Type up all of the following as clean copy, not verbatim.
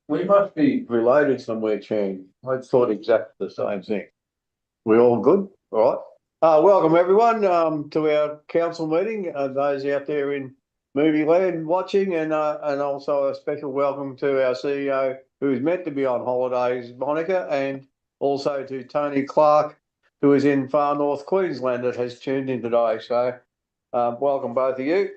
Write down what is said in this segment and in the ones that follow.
We must be related somewhere, Chan. I thought exactly the same thing. We all good? All right. Welcome everyone to our council meeting. Those out there in movie land watching, and also a special welcome to our CEO who is meant to be on holidays, Monica, and also to Tony Clark, who is in far north Queensland that has tuned in today. So welcome both of you.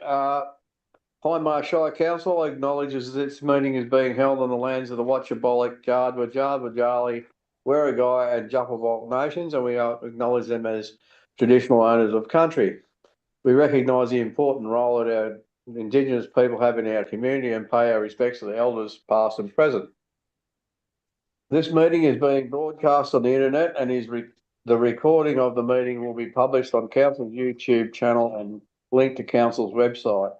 Hindmarsh Shire Council acknowledges this meeting is being held on the lands of the Watchabolik, Jardwa, Jali, Werrigai and Juppabok nations, and we acknowledge them as traditional owners of country. We recognise the important role that our Indigenous people have in our community and pay our respects to the elders past and present. This meeting is being broadcast on the internet and the recording of the meeting will be published on Council's YouTube channel and linked to Council's website.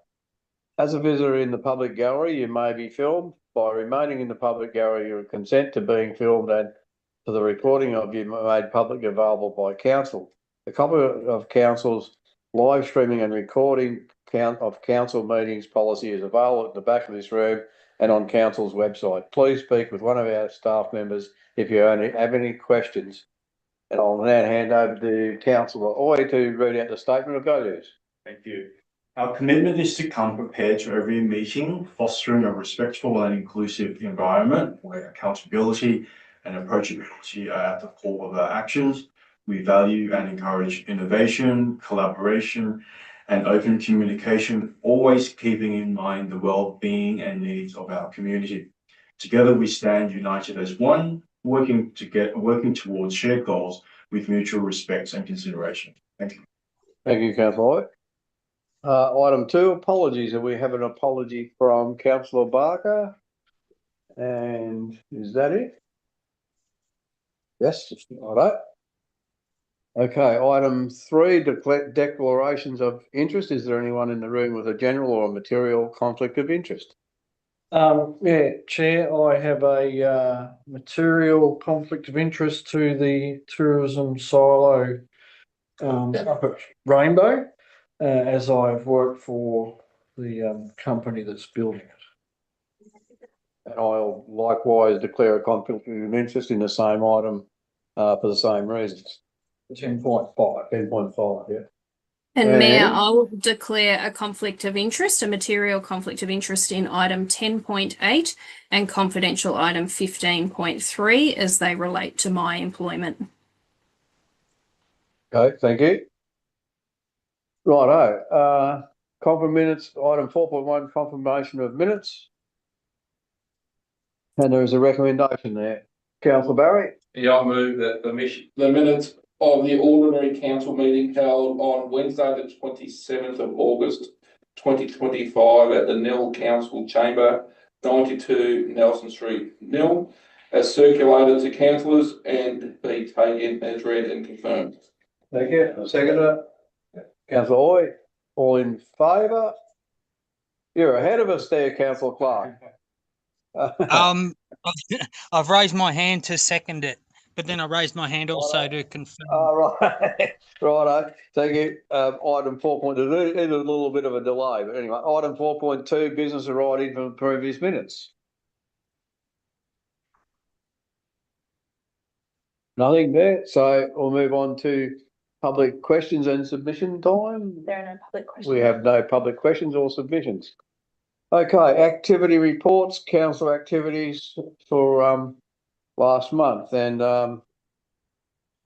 As a visitor in the public gallery, you may be filmed. By remaining in the public gallery, you consent to being filmed and to the recording of you made public available by Council. A copy of Council's live streaming and recording of Council meetings policy is available at the back of this room and on Council's website. Please speak with one of our staff members if you have any questions. And I'll now hand over to Councillor Oy to read out the statement of values. Thank you. Our commitment is to come prepared to every meeting, fostering a respectful and inclusive environment where accountability and approachability are at the core of our actions. We value and encourage innovation, collaboration, and open communication, always keeping in mind the well-being and needs of our community. Together, we stand united as one, working towards shared goals with mutual respect and consideration. Thank you. Thank you, Councillor. Item 2, apologies, and we have an apology from Councillor Barker. And is that it? Yes, all right. Okay, item 3, declarations of interest. Is there anyone in the room with a general or a material conflict of interest? Yeah, Chair, I have a material conflict of interest to the tourism silo up at Rainbow, as I've worked for the company that's building it. And I'll likewise declare a conflict of interest in the same item for the same reasons. 10.5. 10.5, yeah. And Mayor, I will declare a conflict of interest, a material conflict of interest in item 10.8 and confidential item 15.3 as they relate to my employment. Okay, thank you. Righto. Minutes, item 4.1, confirmation of minutes. And there is a recommendation there. Councillor Barry? Yeah, I move that the minutes of the ordinary council meeting held on Wednesday the 27th of August 2025 at the Nil Council Chamber, 92 Nelson Street, Nil, as circulated to councillors and be taken as read and confirmed. Thank you. Seconder? Councillor Oy, all in favour? You're ahead of us there, Councillor Clark. I've raised my hand to second it, but then I raised my hand also to confirm. Right. Righto. Thank you. Item 4.2, there's a little bit of a delay, but anyway, item 4.2, business arising from previous minutes. Nothing there, so we'll move on to public questions and submission time. There are no public questions. We have no public questions or submissions. Okay, activity reports, council activities for last month, and I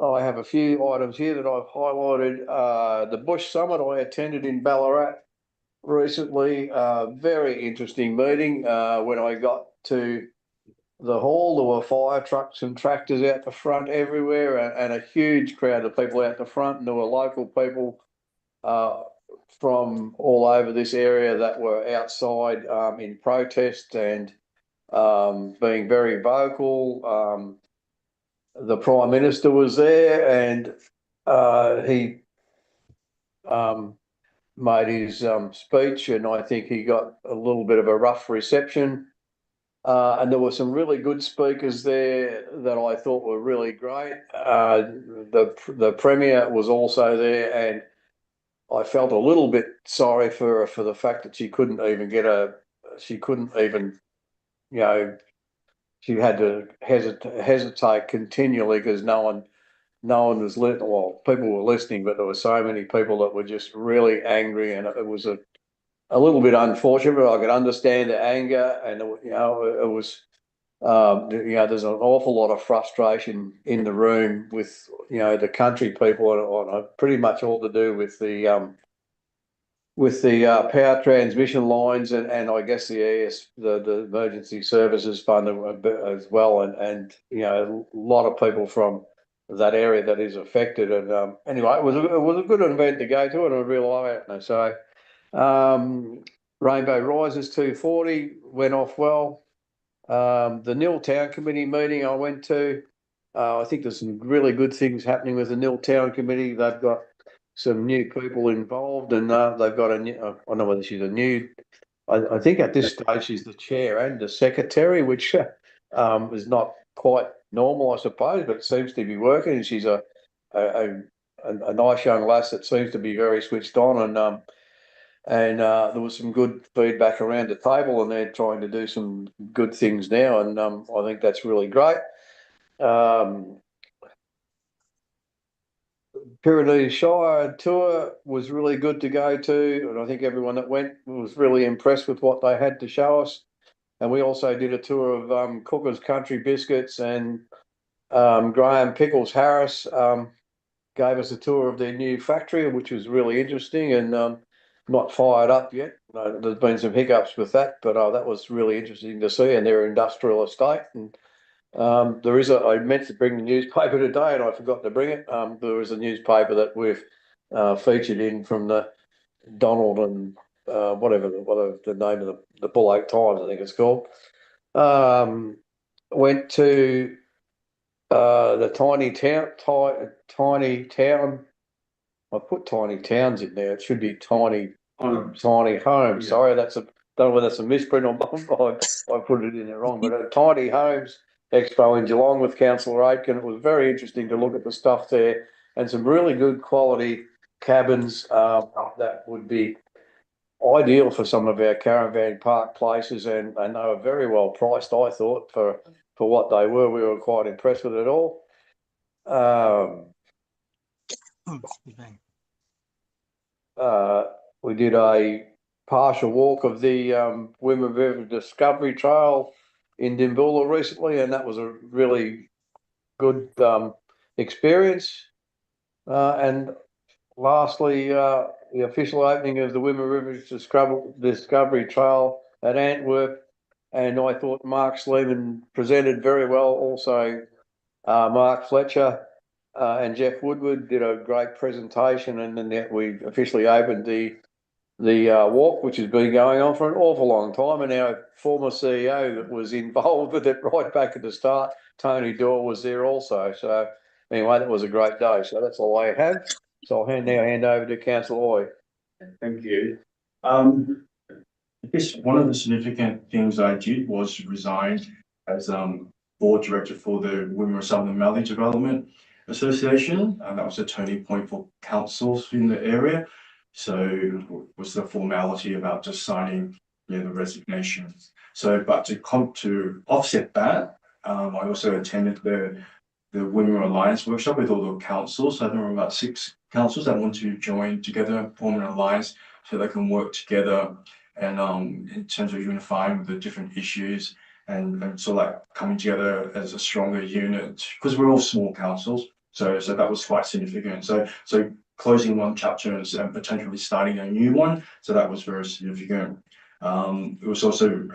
have a few items here that I've highlighted. The Bush Summit I attended in Ballarat recently, very interesting meeting. When I got to the hall, there were fire trucks and tractors out the front everywhere, and a huge crowd of people out the front, and there were local people from all over this area that were outside in protest and being very vocal. The Prime Minister was there, and he made his speech, and I think he got a little bit of a rough reception. And there were some really good speakers there that I thought were really great. The Premier was also there, and I felt a little bit sorry for her for the fact that she couldn't even get she couldn't even, you know, she had to hesitate continually because no one was listening. Well, people were listening, but there were so many people that were just really angry, and it was a little bit unfortunate. But I could understand the anger, and you know, it was. You know, there's an awful lot of frustration in the room with, you know, the country people on pretty much all to do with the power transmission lines and I guess the emergency services fund as well, and you know, a lot of people from that area that is affected. And anyway, it was a good event to go to, and a real eye opener. So Rainbow Rises 240 went off well. The Nil Town Committee meeting I went to, I think there's some really good things happening with the Nil Town Committee. They've got some new people involved, and they've got a new, I don't know whether she's a new, I think at this stage she's the chair and the secretary, which is not quite normal, I suppose, but it seems to be working. And she's a nice young lass that seems to be very switched on, and there was some good feedback around the table, and they're trying to do some good things now, and I think that's really great. Pyrenees Shire tour was really good to go to, and I think everyone that went was really impressed with what they had to show us. And we also did a tour of Cooker's Country Biscuits, and Graham Pickles Harris gave us a tour of their new factory, which was really interesting, and not fired up yet. There's been some hiccups with that, but that was really interesting to see, and their industrial estate. And I meant to bring the newspaper today, and I forgot to bring it. There is a newspaper that we've featured in from the Donald and whatever the name of the Bull Oak Times, I think it's called. Went to the tiny town. I put tiny towns in there. It should be tiny homes. Yeah. Sorry, don't know whether that's a misprint or I put it in there wrong. But a tiny homes expo in Geelong with Councillor Aitken. It was very interesting to look at the stuff there, and some really good quality cabins that would be ideal for some of our caravan park places, and they were very well priced, I thought, for what they were. We were quite impressed with it all. We did a partial walk of the Women River Discovery Trail in Dimboola recently, and that was a really good experience. And lastly, the official opening of the Women River Discovery Trail at Antwerp, and I thought Mark Sleeman presented very well. Also, Mark Fletcher and Jeff Woodward did a great presentation, and then we officially opened the walk, which has been going on for an awful long time, and our former CEO that was involved with it right back at the start, Tony Doyle, was there also. So anyway, that was a great day. So that's all I have. So I'll now hand over to Councillor Oy. Thank you. I guess one of the significant things I did was resign as board director for the Women of Southern Valley Development Association, and that was a turning point for councils in the area. So it was the formality about just signing the resignation. So, but to offset that, I also attended the Women Alliance workshop with all the councils. So there were about 6 councils that want to join together, form an alliance, so they can work together and in terms of unifying the different issues and sort of like coming together as a stronger unit, because we're all small councils. So that was quite significant. So closing one chapter and potentially starting a new one. So that was very significant. It was also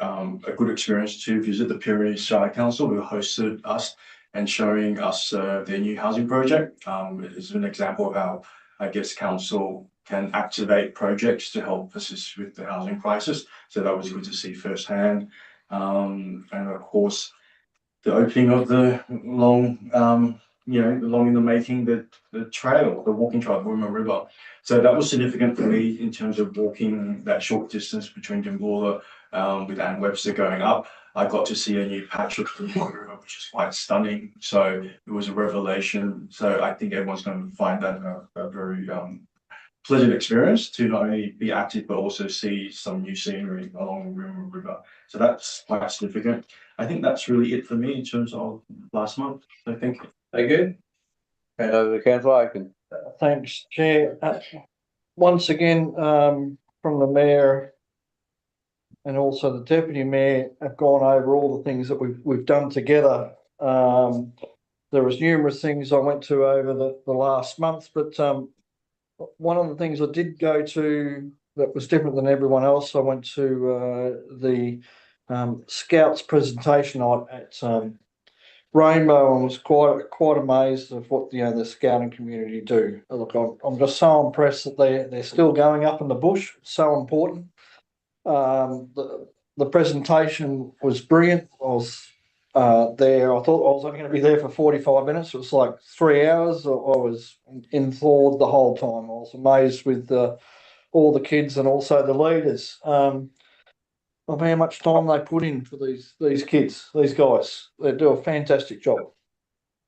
a good experience to visit the Pyrenees Shire Council, who hosted us and showing us their new housing project. It's an example of how, I guess, council can activate projects to help assist with the housing crisis. So that was good to see firsthand. And of course, the opening of the long in the making, the trail, the walking trail, the Women River. So that was significant for me in terms of walking that short distance between Dimboola with Anne Webster going up. I got to see a new patch of the river, which is quite stunning. So it was a revelation. So I think everyone's going to find that a very pleasant experience to not only be active but also see some new scenery along the river. So that's quite significant. I think that's really it for me in terms of last month. So thank you. Thank you. And over to Councillor Aiken. Thanks, Chair. Once again, from the Mayor and also the Deputy Mayor have gone over all the things that we've done together. There was numerous things I went to over the last month, but one of the things I did go to that was different than everyone else, I went to the Scouts presentation at Rainbow, and was quite amazed of what the scouting community do. Look, I'm just so impressed that they're still going up in the bush. It's so important. The presentation was brilliant. I was there. I thought I was only going to be there for 45 minutes. It was like 3 hours. I was enthralled the whole time. I was amazed with all the kids and also the leaders. Of how much time they put in for these kids, these guys. They do a fantastic job.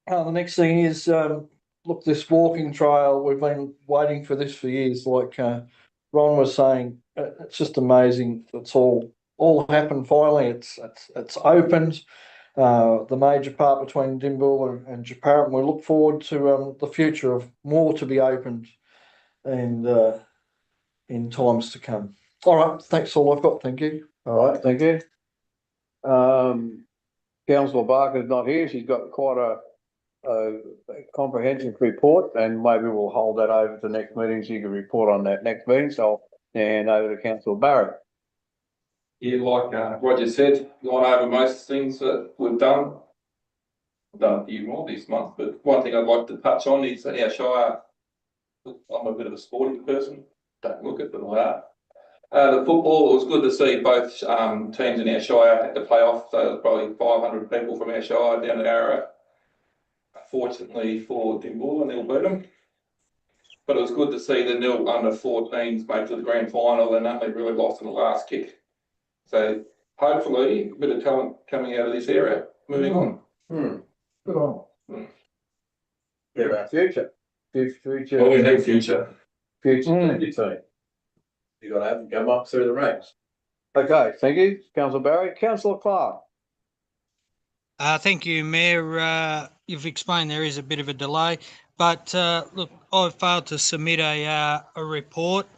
The next thing is, look, this walking trail, we've been waiting for this for years. Like Ron was saying, it's just amazing. It's all happened finally. It's opened. The major part between Dimbull and Japaran. We look forward to the future of more to be opened and in times to come. All right, thanks all I've got. Thank you. All right, thank you. Councillor Barker's not here. She's got quite a comprehensive report, and maybe we'll hold that over to the next meeting so you can report on that next meeting. So I'll hand over to Councillor Barrett. Yeah, like Roger said, gone over most things that we've done. I've done a few more this month, but one thing I'd like to touch on is our Shire. I'm a bit of a sporting person. Don't look at them like that. The football, it was good to see both teams in our Shire at the playoff. So there's probably 500 people from our Shire down at Arrow. Fortunately for Dimbull, they'll beat them. But it was good to see the nil under 14s make to the grand final and only really lost in the last kick. So hopefully a bit of talent coming out of this area. Moving on. Good on. Yeah, about future. Future. Well, we need future. Future team. You got to have them come up through the ranks. Okay, thank you, Councillor Barry. Councillor Clark. Thank you, Mayor. You've explained there is a bit of a delay, but look, I failed to submit a report.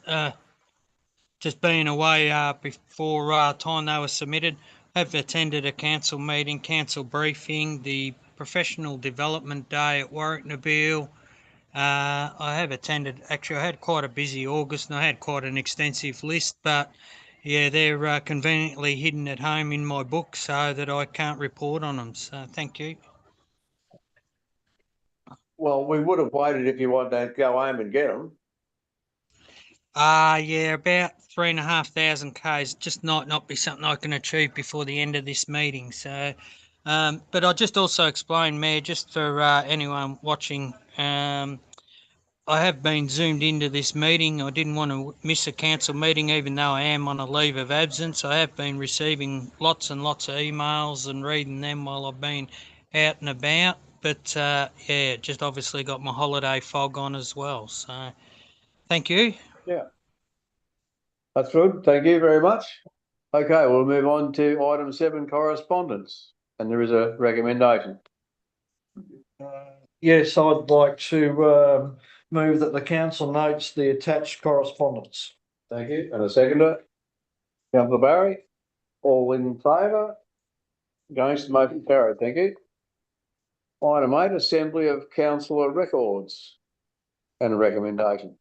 Just being away before time they were submitted. I've attended a council meeting, council briefing, the professional development day at Warwick-Nabil. I have attended, actually I had quite a busy August and I had quite an extensive list, but yeah, they're conveniently hidden at home in my book so that I can't report on them. So thank you. Well, we would have waited if you wanted to go home and get them. Yeah, about 3,500 Ks, just not be something I can achieve before the end of this meeting. So, but I'll just also explain, Mayor, just for anyone watching, I have been zoomed into this meeting. I didn't want to miss a council meeting, even though I am on a leave of absence. I have been receiving lots and lots of emails and reading them while I've been out and about. But yeah, just obviously got my holiday fog on as well. So thank you. Yeah. That's good. Thank you very much. Okay, we'll move on to item 7, correspondence. And there is a recommendation. Yes, I'd like to move that the council notes the attached correspondence. Thank you. And a seconder? Councillor Barry. All in favour? Against, motion carried. Thank you. Item 8, assembly of councillor records. And a recommendation.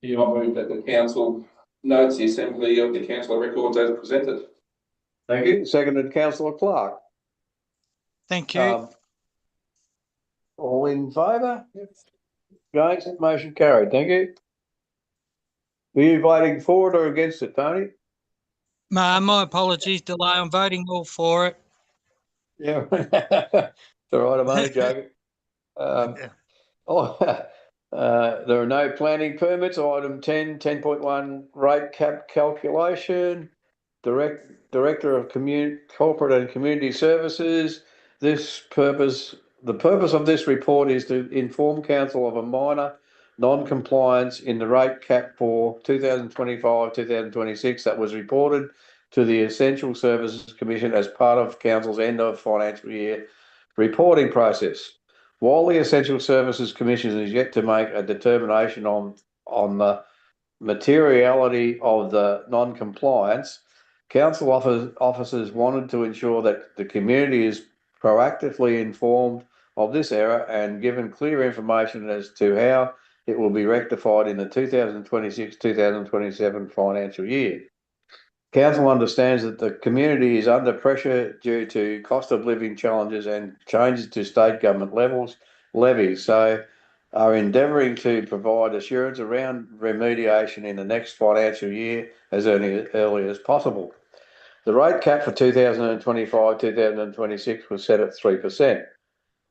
You might move that the council notes the assembly of the council records as presented. Thank you. Seconded, Councillor Clark. Thank you. All in favour? Against, motion carried. Thank you. Were you voting for it or against it, Tony? My apologies, delay. I'm voting all for it. Yeah. It's all right, I'm only joking. There are no planning permits. Item 10, 10.1 rate cap calculation. Director of Corporate and Community Services. The purpose of this report is to inform council of a minor non-compliance in the rate cap for 2025, 2026 that was reported to the Essential Services Commission as part of Council's end of financial year reporting process. While the Essential Services Commission is yet to make a determination on the materiality of the non-compliance, council officers wanted to ensure that the community is proactively informed of this error and given clear information as to how it will be rectified in the 2026-2027 financial year. Council understands that the community is under pressure due to cost of living challenges and changes to state government levies, so are endeavouring to provide assurance around remediation in the next financial year as early as possible. The rate cap for 2025-2026 was set at 3%.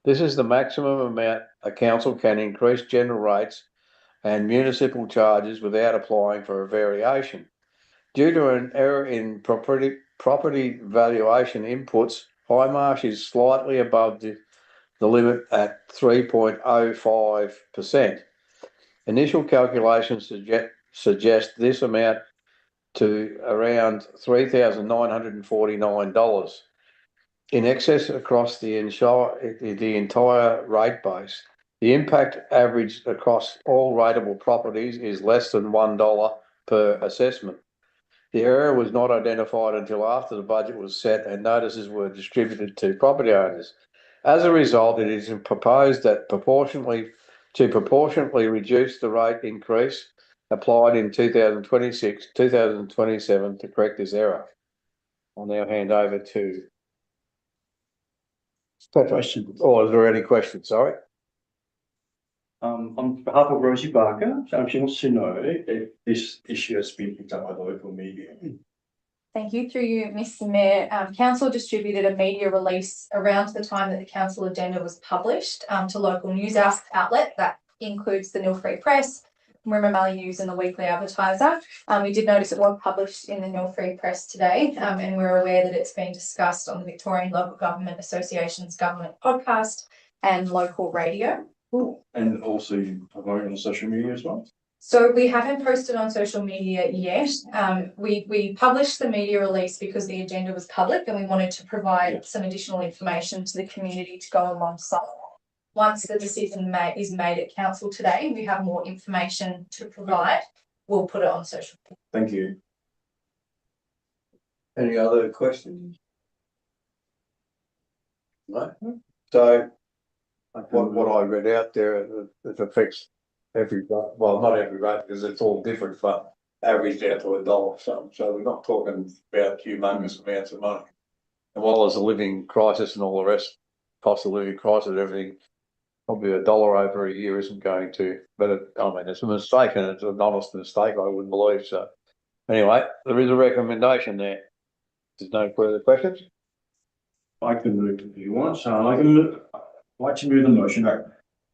This is the maximum amount a council can increase general rates and municipal charges without applying for a variation. Due to an error in property valuation inputs, Hindmarsh is slightly above the limit at 3.05%. Initial calculations suggest this amount to around $3,949 in excess across the entire rate base. The impact averaged across all rateable properties is less than $1 per assessment. The error was not identified until after the budget was set and notices were distributed to property owners. As a result, it is proposed that proportionally reduce the rate increase applied in 2026-2027 to correct this error. I'll now hand over to questions. Or is there any questions? Sorry. On behalf of Rosie Barker, she wants to know if this issue has been picked up by the local media. Thank you. Through you, Mr. Mayor, Council distributed a media release around the time that the Council agenda was published to local news outlet. That includes the Nil Free Press, Wimmera Valley News and the Weekly Advertiser. We did notice it was published in the Nil Free Press today, and we're aware that it's been discussed on the Victorian Local Government Association's government podcast and local radio. And also you promote on social media as well? So we haven't posted on social media yet. We published the media release because the agenda was public and we wanted to provide some additional information to the community to go alongside. Once the decision is made at council today, we have more information to provide. We'll put it on social media. Thank you. Any other questions? No. So what I read out there, it affects every, well, not every rate because it's all different, but averaged out to $1 some. So we're not talking about humongous amounts of money. And while there's a living crisis and all the rest, cost of living crisis, everything, probably $1 over a year isn't going to. But it's a mistake, and it's an honest mistake. I wouldn't believe so. Anyway, there is a recommendation there. There's no further questions. I can move if you want. So I'd like to move the motion that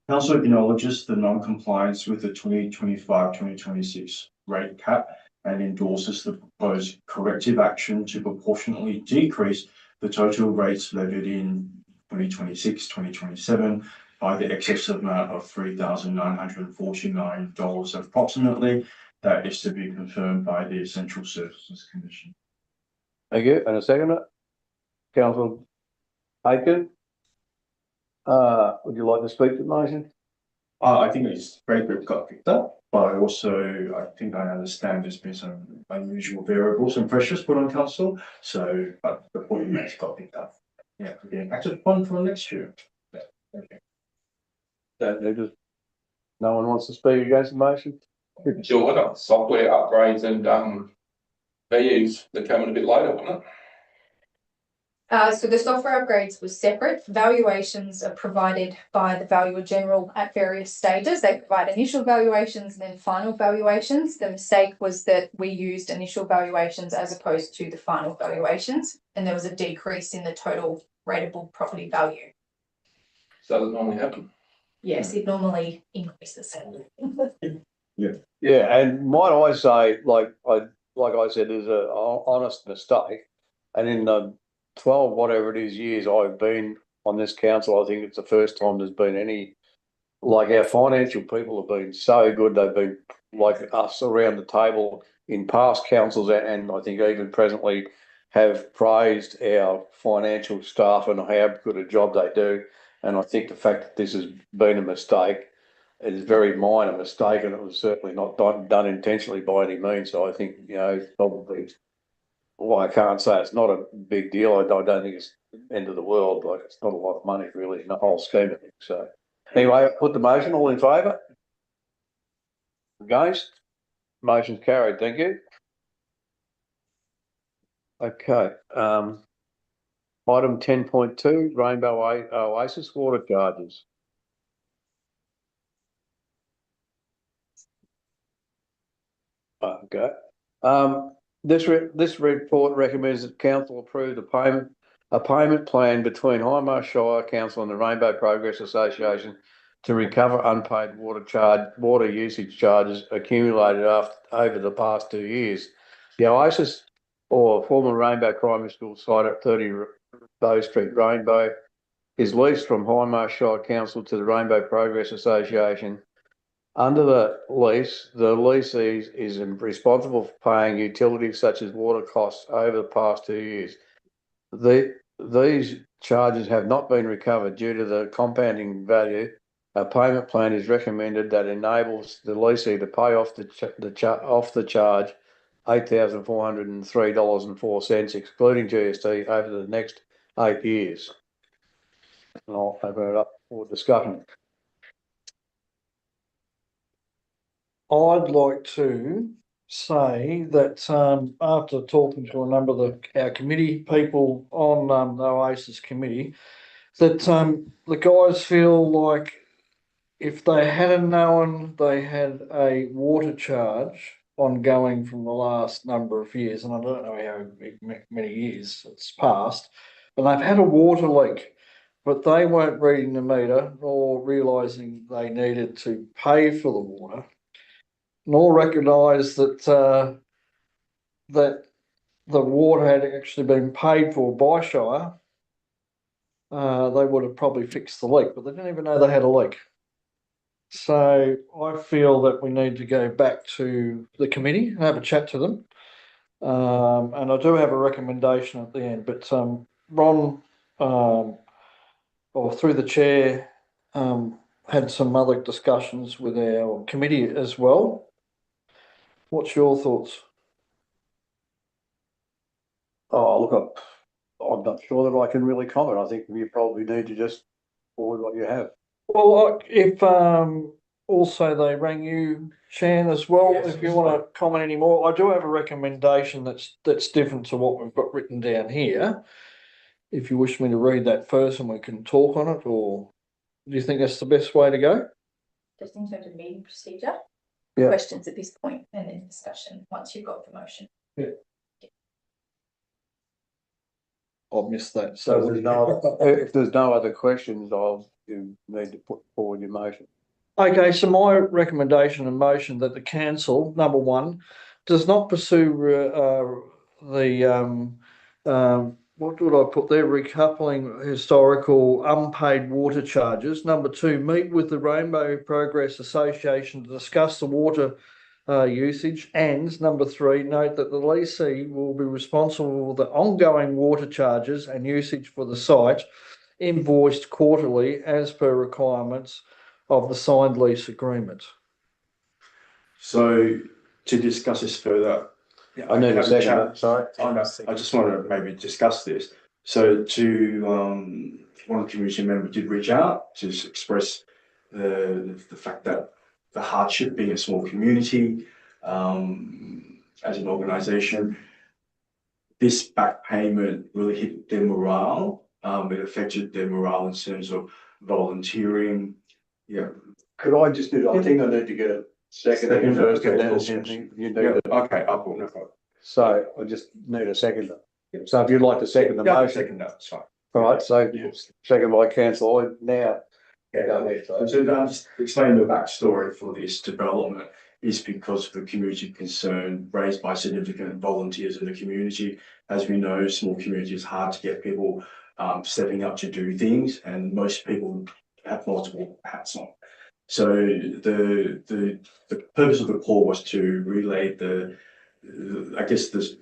Council acknowledges the non-compliance with the 2025-2026 rate cap and endorses the proposed corrective action to proportionately decrease the total rates levied in 2026-2027 by the excess amount of $3,949 approximately. That is to be confirmed by the Essential Services Commission. Thank you. And a second, Council Aiken. Would you like to speak to the motion? I think it's great we've got picked up, but I think I understand there's been some unusual variables and pressures put on council. So, but the point is got picked up. Yeah, we're getting acted upon for next year. Yeah, okay. No one wants to speak against the motion? Sure, we've got software upgrades and VUs that coming a bit later, wasn't it? So the software upgrades were separate. Valuations are provided by the Valuer General at various stages. They provide initial valuations and then final valuations. The mistake was that we used initial valuations as opposed to the final valuations, and there was a decrease in the total rateable property value. So does it normally happen? Yes, it normally increases. Yeah, and might I say, like I said, is an honest mistake, and in the 12 whatever it is years I've been on this council, I think it's the first time there's been any like our financial people have been so good. They've been like us around the table in past councils and I think even presently have praised our financial staff and how good a job they do. And I think the fact that this has been a mistake, it is a very minor mistake, and it was certainly not done intentionally by any means. So I think, you know, probably, well, I can't say it's not a big deal. I don't think it's the end of the world. Like, it's not a lot of money really in the whole scheme of things. So anyway, I put the motion. All in favour? Against? Motion's carried. Thank you. Okay. Item 10.2, Rainbow Oasis water charges. Okay. This report recommends that council approve a payment plan between Hindmarsh Shire Council and the Rainbow Progress Association to recover unpaid water usage charges accumulated over the past 2 years. The Oasis, or former Rainbow Primary School site at 30 Bow Street, Rainbow, is leased from Hindmarsh Shire Council to the Rainbow Progress Association. Under the leasee is responsible for paying utilities such as water costs over the past 2 years. These charges have not been recovered due to the compounding value. A payment plan is recommended that enables the leasee to pay off the charge $8,403.04, excluding GST, over the next 8 years. And I'll open it up for discussion. I'd like to say that after talking to a number of our committee people on the Oasis committee, that the guys feel like if they hadn't known they had a water charge ongoing from the last number of years, and I don't know how many years it's passed, but they've had a water leak, but they weren't reading the meter nor realising they needed to pay for the water, nor recognise that that the water had actually been paid for by Shire. They would have probably fixed the leak, but they didn't even know they had a leak. So I feel that we need to go back to the committee and have a chat to them. And I do have a recommendation at the end, but Ron, or through the chair, had some other discussions with our committee as well. What's your thoughts? Oh, look, I'm not sure that I can really comment. I think you probably need to just forward what you have. Well, if also they rang you, Shan, as well, Yes, if you want to comment any more, I do have a recommendation that's different to what we've got written down here. If you wish me to read that first and we can talk on it, or do you think that's the best way to go? Just in terms of meeting procedure, Yeah. questions at this point and then discussion once you've got the motion. I've missed that. So if there's no other questions, you need to put forward your motion. Okay, so my recommendation and motion that the council, number one, does not pursue what would I put there? Recoupling historical unpaid water charges. Number two, meet with the Rainbow Progress Association to discuss the water usage. And number three, note that the leasee will be responsible for the ongoing water charges and usage for the site, invoiced quarterly as per requirements of the signed lease agreement. So to discuss this further, I need a second. Sorry. I just want to maybe discuss this. So one community member did reach out to express the fact that the hardship being a small community, as an organisation, this back payment really hit their morale. It affected their morale in terms of volunteering. Yeah. Could I just do, I think I need to get a second first. Okay, And cool. then you need Yeah, to, okay, no problem. so I just need a second. So if you'd like to second the Yeah, motion. second that, sorry. All right, so second by councillor now. So just explain the backstory for this development is because of the community concern raised by significant volunteers in the community. As we know, small community is hard to get people stepping up to do things, and most people have multiple hats on. So the purpose of the call was to relay I guess this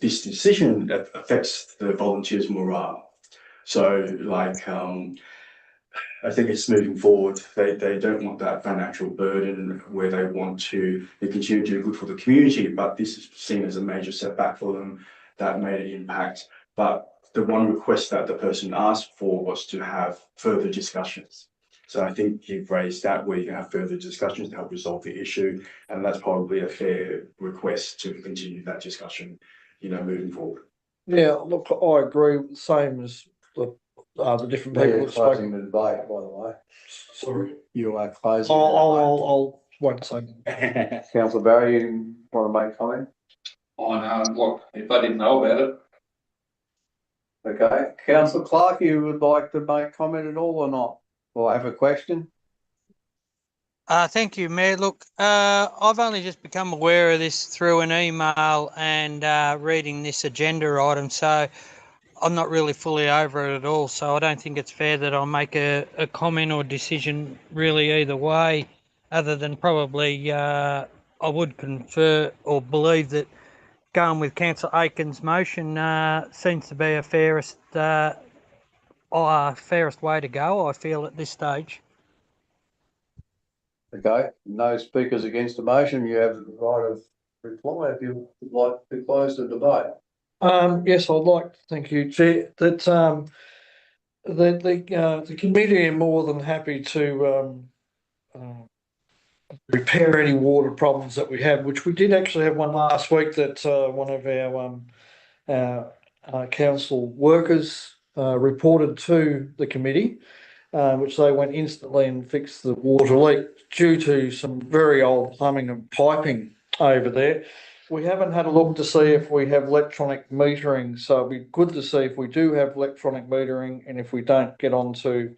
decision that affects the volunteers' morale. So like I think it's moving forward. They don't want that financial burden where they continue to do good for the community, but this is seen as a major setback for them that made an impact. But the one request that the person asked for was to have further discussions. So I think you've raised that where you can have further discussions to help resolve the issue, and that's probably a fair request to continue that discussion, moving forward. Yeah, look, I agree, same as the different people You're that closing spoke. the debate, by the way. Sorry. You are closing. I'll won't say. Councillor Barry, you want to make comment? Look, if I didn't know about it, Okay, Councillor Clark, you would like to make comment at all or not? Or have a question? Thank you, Mayor. Look, I've only just become aware of this through an email and reading this agenda item, so I'm not really fully over it at all. So I don't think it's fair that I'll make a comment or decision really either way, other than probably I would confer or believe that going with Councillor Aiken's motion seems to be a fairest way to go, I feel, at this stage. Okay, no speakers against the motion. You have the right of reply if you would like to close the debate. Yes, I'd like to thank you, Chair, that the committee are more than happy to repair any water problems that we have, which we did actually have one last week that one of our council workers reported to the committee, which they went instantly and fixed the water leak due to some very old plumbing and piping over there. We haven't had a look to see if we have electronic metering, so it'd be good to see if we do have electronic metering, and if we don't, get on to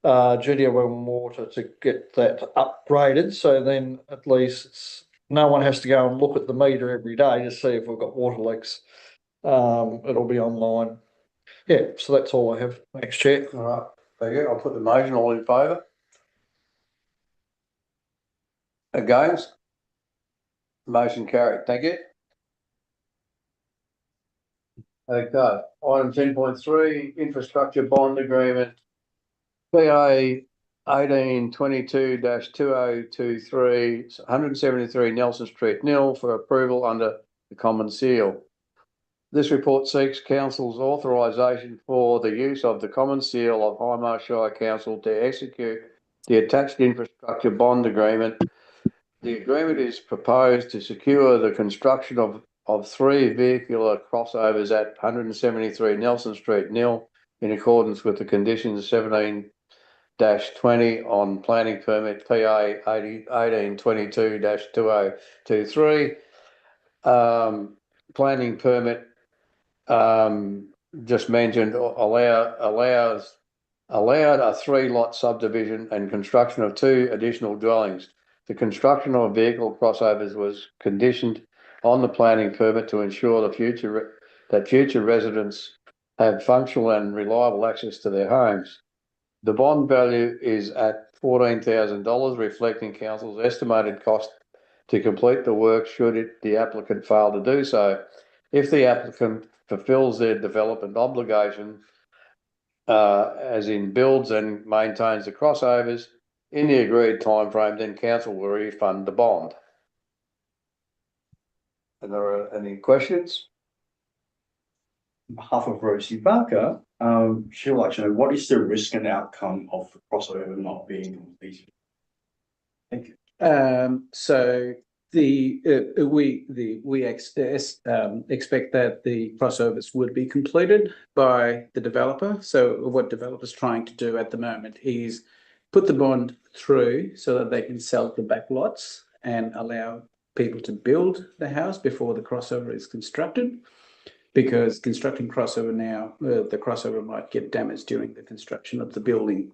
GDO Water to get that upgraded, so then at least no one has to go and look at the meter every day to see if we've got water leaks. It'll be online. Yeah, so that's all I have. Thanks, Chair. All right, thank you. I'll put the motion. All in favour? Against? Motion carried. Thank you. Okay, item 10.3, infrastructure bond agreement. PA 1822-2023, 173 Nelson Street, Nil, for approval under the Common Seal. This report seeks Council's authorisation for the use of the Common Seal of Hindmarsh Shire Council to execute the attached infrastructure bond agreement. The agreement is proposed to secure the construction of 3 vehicular crossovers at 173 Nelson Street, Nil, in accordance with the conditions 17-20 on planning permit PA 1822-2023. Planning permit just mentioned allowed a 3-lot subdivision and construction of 2 additional dwellings. The construction of vehicle crossovers was conditioned on the planning permit to ensure that future residents have functional and reliable access to their homes. The bond value is at $14,000, reflecting Council's estimated cost to complete the work should the applicant fail to do so. If the applicant fulfills their development obligation, as in builds and maintains the crossovers in the agreed timeframe, then Council will refund the bond. Are there any questions? On behalf of Rosie Barker, she'd like to know what is the risk and outcome of the crossover not being completed? Thank you. So we expect that the crossovers would be completed by the developer. So what developers trying to do at the moment is put the bond through so that they can sell the back lots and allow people to build the house before the crossover is constructed. Because constructing crossover now, the crossover might get damaged during the construction of the building.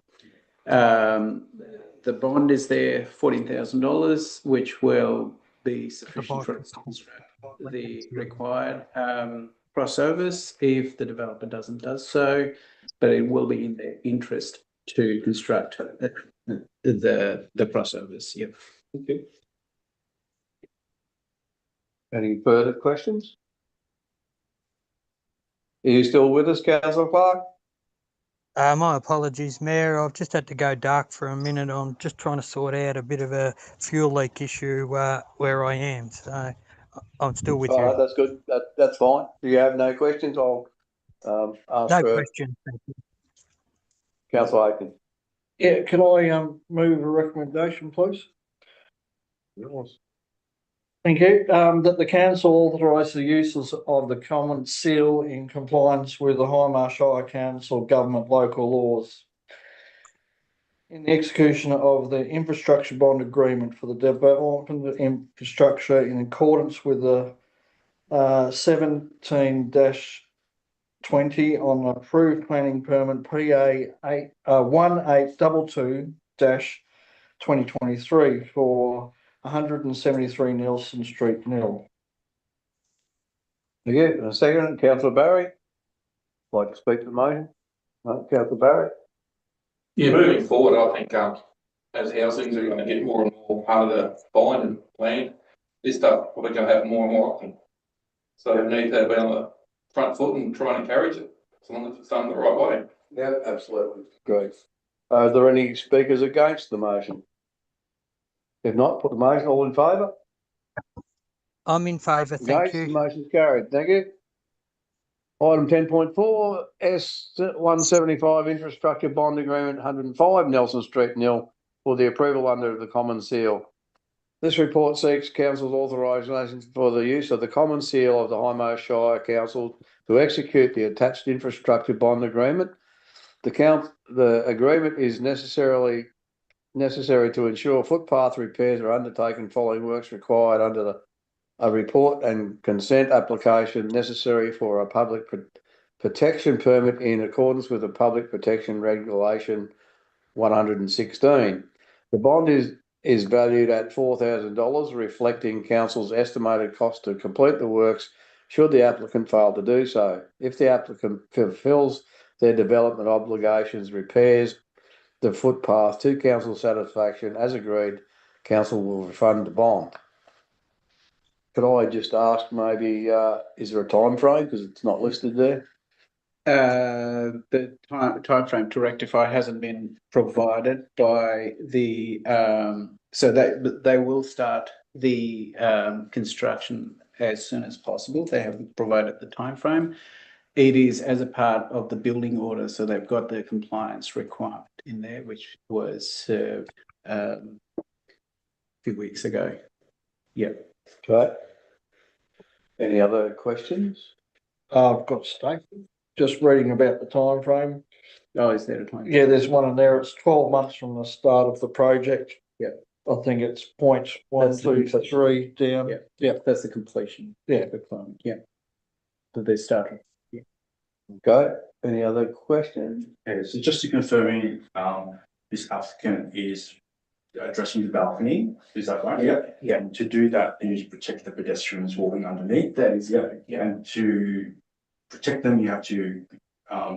The bond is there, $14,000, which will be sufficient for us to construct the required crossovers if the developer does so, but it will be in their interest to construct the crossovers. Yep. Okay. Any further questions? Are you still with us, Councillor Clark? My apologies, Mayor. I've just had to go dark for a minute. I'm just trying to sort out a bit of a fuel leak issue where I am. So I'm still with All you. right, that's good. That's fine. Do you have no questions? I'll ask No for question. Thank you. Councillor Aiken. Yeah, can I move a recommendation, please? Thank you. That the council authorise the uses of the common seal in compliance with the Hindmarsh Shire Council government local laws in the execution of the infrastructure bond agreement for the development of infrastructure in accordance with the 17-20 on approved planning permit PA 1822-2023 for 173 Nelson Street, Nil. Yeah, and a second, Councillor Barry. Like to speak to the motion? No, Councillor Barry. Yeah, moving forward, I think, as housings are gonna get more and more part of the bind and plan, this stuff probably gonna happen more and more often. So we need to be on the front foot and try and encourage it, as long as it's done the right way. Yeah, absolutely. Great. Are there any speakers against the motion? If not, put the motion. All in favour? I'm in favour. Thank Against, the you. motion's carried. Thank you. Item 10.4, S175 Infrastructure Bond Agreement, 105 Nelson Street, Nil, for the approval under the Common Seal. This report seeks Council's authorisation for the use of the Common Seal of the Hindmarsh Shire Council to execute the attached infrastructure bond agreement. The agreement is necessary to ensure footpath repairs are undertaken following works required under a report and consent application necessary for a public protection permit in accordance with the Public Protection Regulation 116. The bond is valued at $4,000, reflecting council's estimated cost to complete the works should the applicant fail to do so. If the applicant fulfills their development obligations, repairs the footpath to council satisfaction as agreed, council will refund the bond. Could I just ask maybe, is there a time frame because it's not listed there? The time frame to rectify hasn't been provided by the so they will start the construction as soon as possible. They haven't provided the time frame. It is as a part of the building order, so they've got the compliance requirement in there, which was served a few weeks ago. Yep. Okay. Any other questions? I've got Steve, just reading about the time frame. Oh, is there a time? Yeah, there's one in there. It's 12 months from the start of the project. Yeah. I think it's points 1, 2, 3 down. Yeah. Yeah. That's the completion. Yeah. Requirement. Yeah. So they started. Yeah. Okay. Any other questions? Okay, so just to confirm, this applicant is addressing the balcony, is that right? Yeah. Yeah. And to do that, you need to protect the pedestrians walking underneath. That is And to protect them, you have to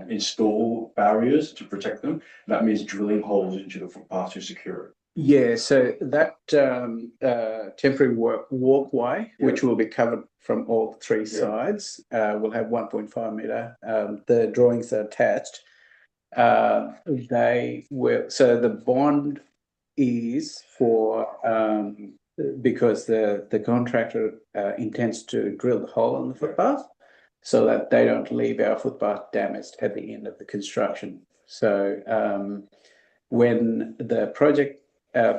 install barriers to protect them. That means drilling holes into the footpath to secure it. Yeah, so that temporary walkway, which will be covered from all three sides, will have 1.5 metre. The drawings are attached. They will. So the bond is for because the contractor intends to drill the hole in the footpath, so that they don't leave our footpath damaged at the end of the construction. So when the project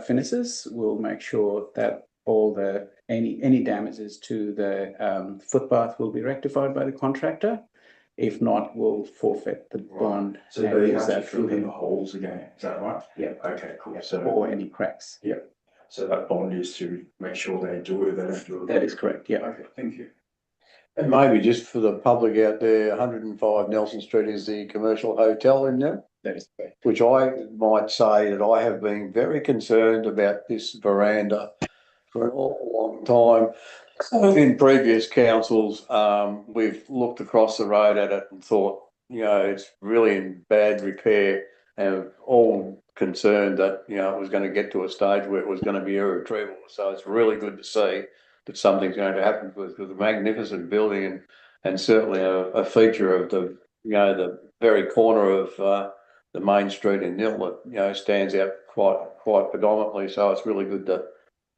finishes, we'll make sure that all the any damages to the footpath will be rectified by the contractor. If not, we'll forfeit the bond. So they have to fill in the holes again, is that right? Yeah. Okay, cool. Yeah. So Or any cracks. yeah. So that bond is to make sure they do it, they don't do it. That is correct. Yeah. Okay, thank you. And maybe just for the public out there, 105 Nelson Street is the commercial hotel in there, That is correct. which I might say that I have been very concerned about this veranda for an awful long time. In previous councils, we've looked across the road at it and thought, you know, it's really in bad repair. and all concerned that, you know, it was going to get to a stage where it was going to be irretrievable. So it's really good to see that something's going to happen with a magnificent building and certainly a feature of the, you know, the very corner of the main street in Nil that, you know, stands out quite predominantly. So it's really good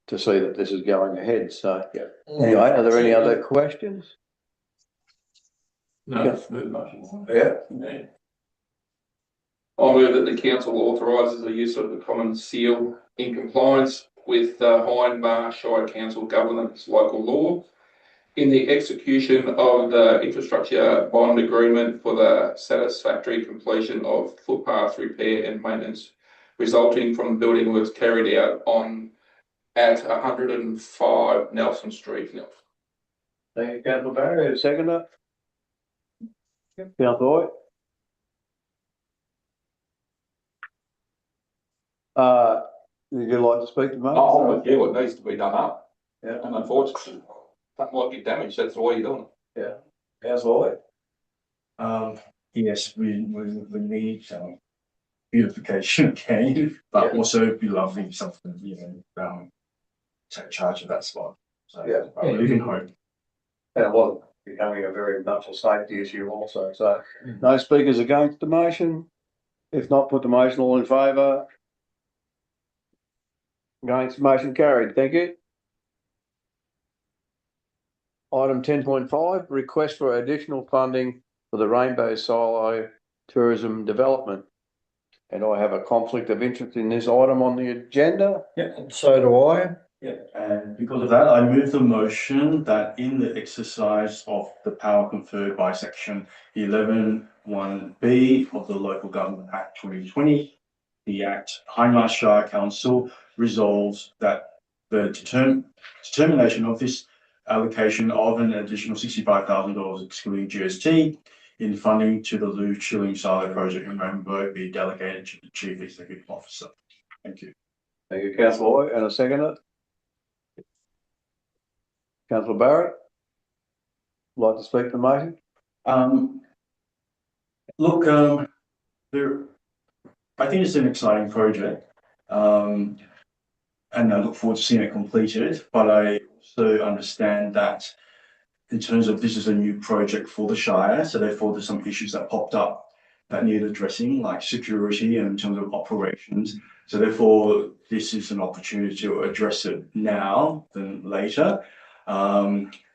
to see that this is going ahead. So yeah. Anyway, are there any other questions? No, Yeah. Yeah. I move that the council authorises the use of the common seal in compliance with Hindmarsh Shire Council Governance Local Law in the execution of the infrastructure bond agreement for the satisfactory completion of footpath repair and maintenance resulting from building works carried out at 105 Nelson Street. Thank you, Councillor Barry. A seconder? Councillor Hoyt? Would you like to speak to Mark? Oh, yeah, what needs to be done up. Yeah. And unfortunately, that might get damaged. That's the way you're doing it. Yeah. Councillor Hoyt? Yes, we need some beautification again, but also it'd be lovely if something, you know, take charge of that spot. So Yeah. I live in hope. And it was becoming a very much a safety issue also. So no speakers against the motion? If not, put the motion. All in favour? Against, motion carried. Thank you. Item 10.5, request for additional funding for the Rainbow Silo Tourism Development. And I have a conflict of interest in this item on the agenda. Yeah. So do I. Yeah, and because of that, I move the motion that in the exercise of the power conferred by section 11(1)(b) of the Local Government Act 2020, the Act Hindmarsh Shire Council resolves that the determination of this allocation of an additional $65,000 excluding GST in funding to the Lou Chilling Silo project in Rainbow be delegated to the Chief Executive Officer. Thank you. Thank you, Councillor Hoyt. And a seconder? Councillor Barrett? Like to speak to the motion? Look, I think it's an exciting project, and I look forward to seeing it completed. But I also understand that in terms of this is a new project for the Shire, so therefore there's some issues that popped up that need addressing, like security and in terms of operations. So therefore, this is an opportunity to address it now than later.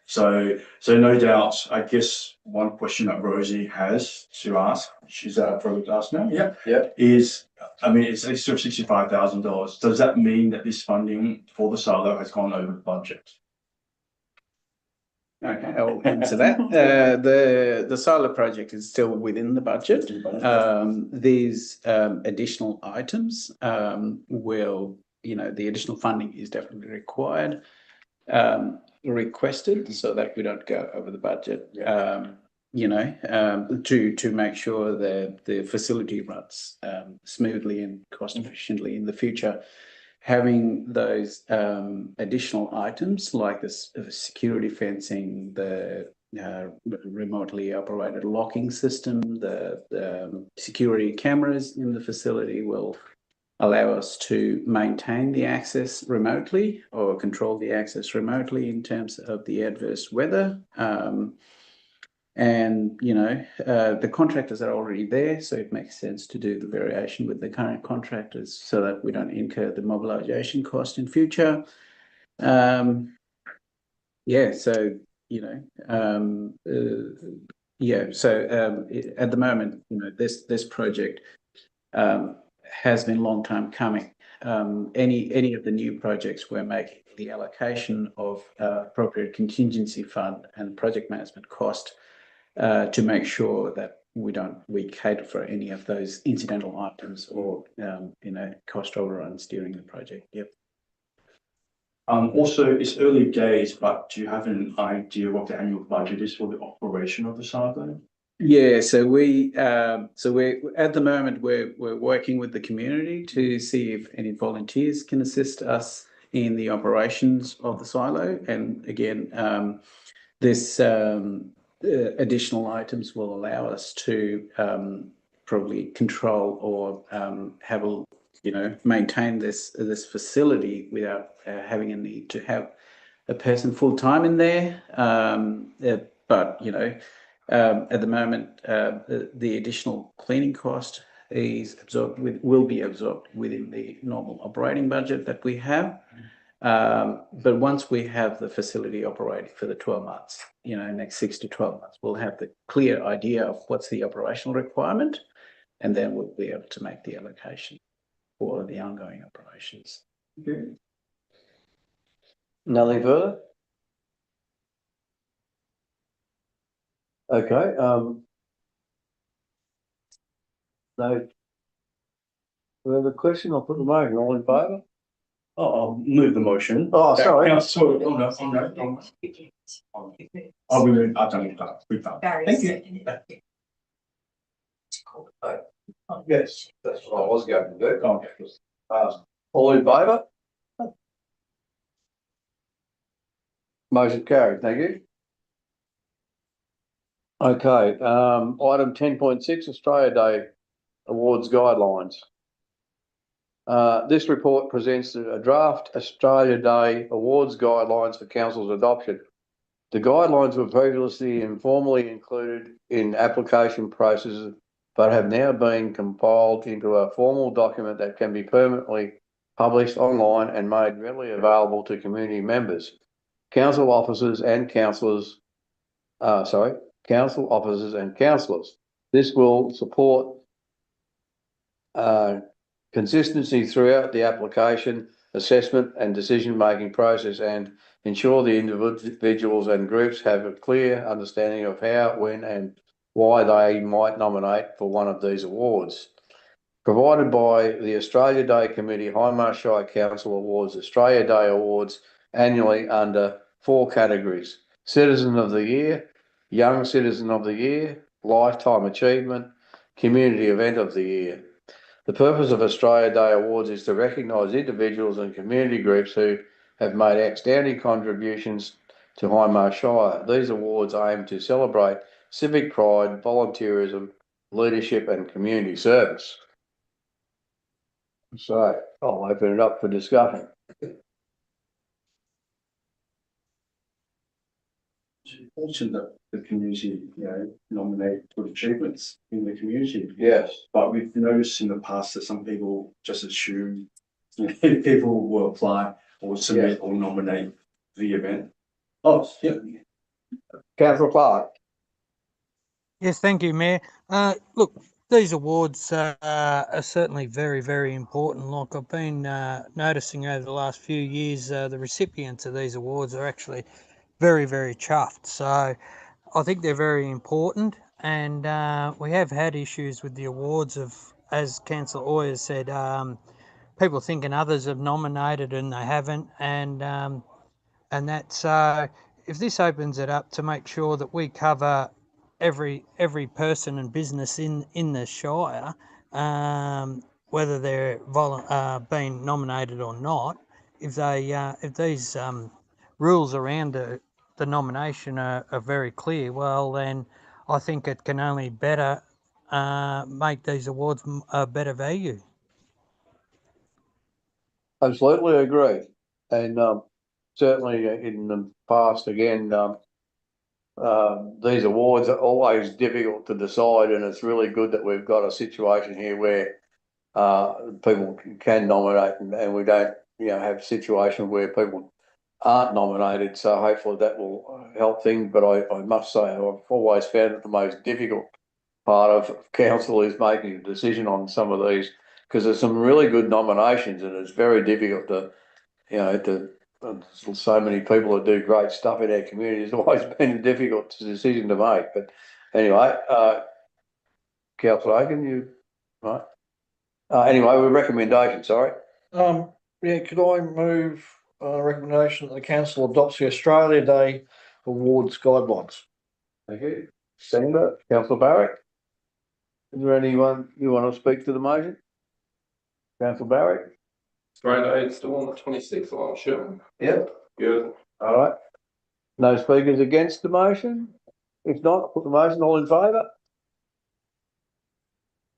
So no doubt, I guess one question that Rosie has to ask, she's probably to ask now, is, I mean, it's extra $65,000. Does that mean that this funding for the silo has gone over the budget? Okay, I'll answer that. The solar project is still within the budget. These additional items will, you know, the additional funding is definitely required, requested, so that we don't go over the budget. You know, to make sure that the facility runs smoothly and cost efficiently in the future. Having those additional items like this security fencing, the remotely operated locking system, the security cameras in the facility will allow us to maintain the access remotely or control the access remotely in terms of the adverse weather. And, you know, the contractors are already there, so it makes sense to do the variation with the current contractors so that we don't incur the mobilisation cost in future. Yeah, so, you know, at the moment, you know, this project has been a long time coming. Any of the new projects we're making, the allocation of appropriate contingency fund and project management cost to make sure that we cater for any of those incidental items or you know, cost overruns during the project. Yep. Also, it's early days, but do you have an idea what the annual budget is for the operation of the silo? Yeah, so we're at the moment we're working with the community to see if any volunteers can assist us in the operations of the silo, and again, this additional items will allow us to probably control or have a, maintain this facility without having a need to have a person full time in there. But at the moment, the additional cleaning cost is will be absorbed within the normal operating budget that we have. But once we have the facility operating for the 12 months, next 6 to 12 months, we'll have the clear idea of what's the operational requirement, and then we'll be able to make the allocation for the ongoing operations. Nothing further? Okay, no further question, I'll put the motion, all in favour? I'll move the motion. Oh, sorry. Council, oh, no. I'll remove, I've done it, we've done. Thank you. Yes, that's what I was going to do. All in favour? Motion carried, thank you. Okay, item 10.6, Australia Day Awards Guidelines. This report presents a draft Australia Day Awards Guidelines for Council's adoption. The guidelines were previously informally included in application processes, but have now been compiled into a formal document that can be permanently published online and made readily available to community members, council officers and councillors. Council officers and councillors. This will support consistency throughout the application, assessment and decision-making process, and ensure the individuals and groups have a clear understanding of how, when and why they might nominate for one of these awards. Provided by the Australia Day Committee, Hindmarsh Shire Council awards Australia Day Awards annually under 4 categories: Citizen of the Year, Young Citizen of the Year, Lifetime Achievement, Community Event of the Year. The purpose of Australia Day Awards is to recognise individuals and community groups who have made outstanding contributions to Hindmarsh Shire. These awards aim to celebrate civic pride, volunteerism, leadership and community service. So I'll open it up for discussion. It's important that the community, nominate good achievements in the community. Yes. But we've noticed in the past that some people just assume people will apply or submit or nominate the event. Oh, yeah. Councillor Clark. Yes, thank you, Mayor. Look, these awards are certainly very, very important. Like I've been noticing over the last few years, the recipients of these awards are actually very, very chuffed. So I think they're very important, and we have had issues with the awards of, as Councillor Oyer said, people thinking others have nominated and they haven't, and that's if this opens it up to make sure that we cover every person and business in the Shire, whether they're being nominated or not, if these rules around the nomination are very clear, well then I think it can only better make these awards a better value. Absolutely agree. And certainly in the past, again, these awards are always difficult to decide, and it's really good that we've got a situation here where people can nominate and we don't, have a situation where people aren't nominated. So hopefully that will help things. But I must say, I've always found it the most difficult part of council is making a decision on some of these, because there's some really good nominations and it's very difficult to, so many people that do great stuff in our community. It's always been a difficult decision to make. But anyway, Councillor Aiken, right? Anyway, with recommendation, sorry. Could I move a recommendation that the council adopts the Australia Day Awards Guidelines? Thank you. Seconder, Councillor Barrett. Is there anyone you want to speak to the motion? Councillor Barrett? Australia Day, it's still on the 26th, I'm sure. Yep. Good. All right. No speakers against the motion? If not, put the motion, all in favour?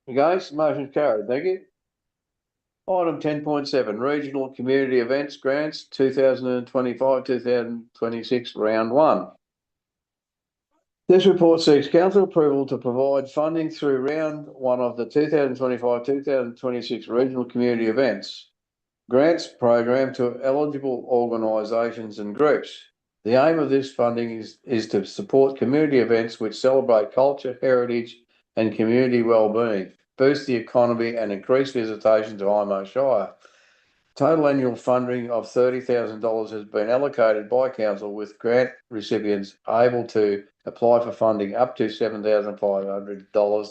Against, motion carried, thank you. Item 10.7, Regional Community Events Grants 2025-2026 Round 1. This report seeks council approval to provide funding through Round 1 of the 2025-2026 Regional Community Events Grants Program to eligible organisations and groups. The aim of this funding is to support community events which celebrate culture, heritage and community well-being, boost the economy and increase visitation to Hindmarsh Shire. Total annual funding of $30,000 has been allocated by council, with grant recipients able to apply for funding up to $7,500,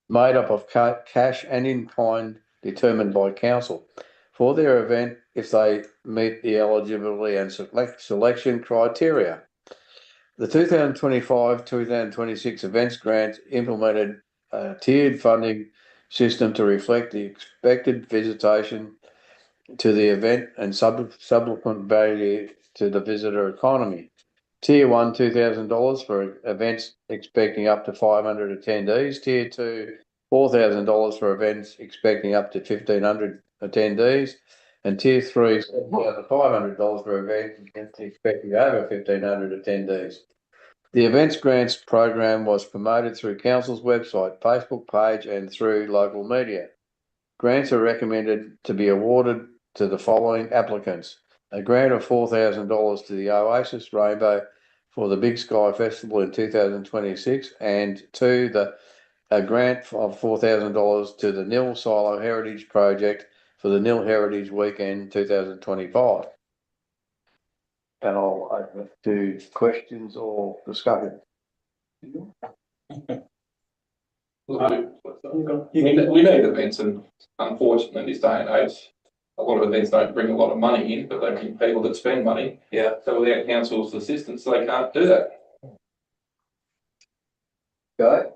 made up of cash and in kind determined by council for their event if they meet the eligibility and selection criteria. The 2025-2026 events grant implemented a tiered funding system to reflect the expected visitation to the event and subsequent value to the visitor economy. Tier 1, $2,000 for events expecting up to 500 attendees. Tier 2, $4,000 for events expecting up to 1,500 attendees. And Tier 3, $7,500 for events expecting over 1,500 attendees. The Events Grants program was promoted through Council's website, Facebook page and through local media. Grants are recommended to be awarded to the following applicants: a grant of $4,000 to the Oasis Rainbow for the Big Sky Festival in 2026, and a grant of $4,000 to the Nil Silo Heritage Project for the Nil Heritage Weekend 2025. And I'll open it to questions or discussion. We need events, and unfortunately in this day and age, a lot of events don't bring a lot of money in, but they bring people that spend money. Yeah. So without council's assistance, they can't do that. Okay.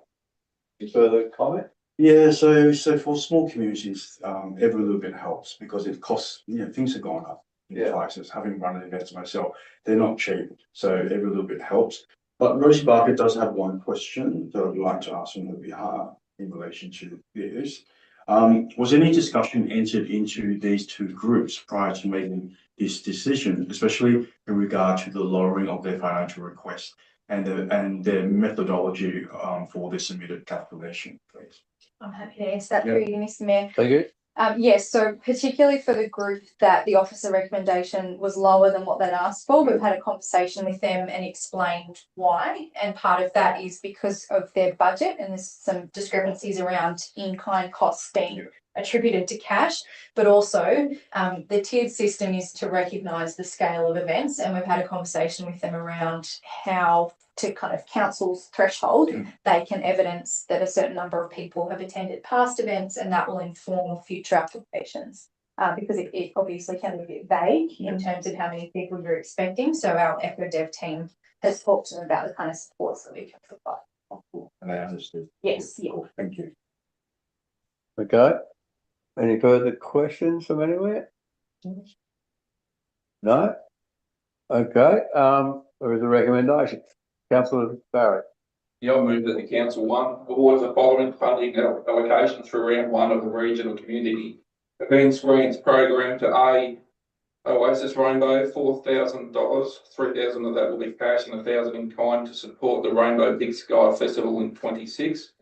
Any further comment? Yeah, so for small communities, every little bit helps, because it costs, things are going up in prices. Having run events myself, they're not cheap. So every little bit helps. But Rosie Barker does have one question that I'd like to ask on her behalf in relation to this. Was any discussion entered into these two groups prior to making this decision, especially in regard to the lowering of their financial request and their methodology for the submitted calculation, please? I'm happy to answer that for you, Mr. Mayor. Thank you. Yes, so particularly for the group that the officer recommendation was lower than what they'd asked for, we've had a conversation with them and explained why. And part of that is because of their budget, and there's some discrepancies around in-kind costs being attributed to cash, but also the tiered system is to recognise the scale of events, and we've had a conversation with them around how to kind of council's threshold, they can evidence that a certain number of people have attended past events, and that will inform future applications. Because it obviously can be a bit vague in terms of how many people you're expecting. So our Echo Dev team has talked to them about the kind of supports that we can provide. And I understood. Yes, yeah. Cool. Thank you. Okay. Any further questions from anywhere? No? Okay. There is a recommendation. Councillor Barrett. Yeah, I move that the council award the following funding allocation through round 1 of the regional community events grants program to A, Oasis Rainbow, $4,000, $3,000 of that will be cash and $1,000 in kind to support the Rainbow Big Sky Festival in 26,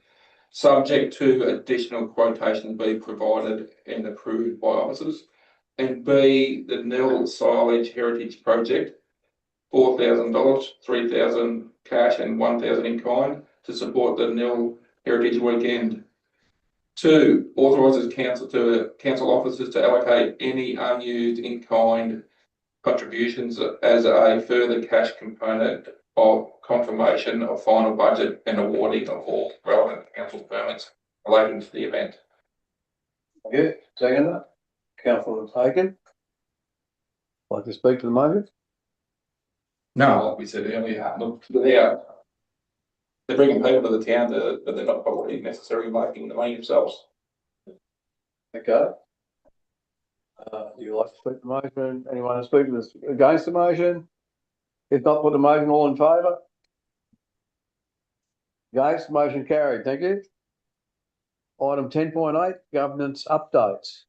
subject to additional quotations being provided and approved by officers. And B, the Nil Silage Heritage Project, $4,000, $3,000 cash and $1,000 in kind to support the Nil Heritage Weekend. 2, authorises council officers to allocate any unused in kind contributions as a further cash component of confirmation of final budget and awarding of all relevant council permits relating to the event. Yeah, second that. Councillor Hagan. Like to speak to the motion? No, like we said earlier, look, they're bringing people to the town, but they're not probably necessarily making the money themselves. Okay. You like to speak to the motion? Anyone to speak against the motion? If not, put the motion, all in favour? Against, motion carried. Thank you. Item 10.8, governance updates.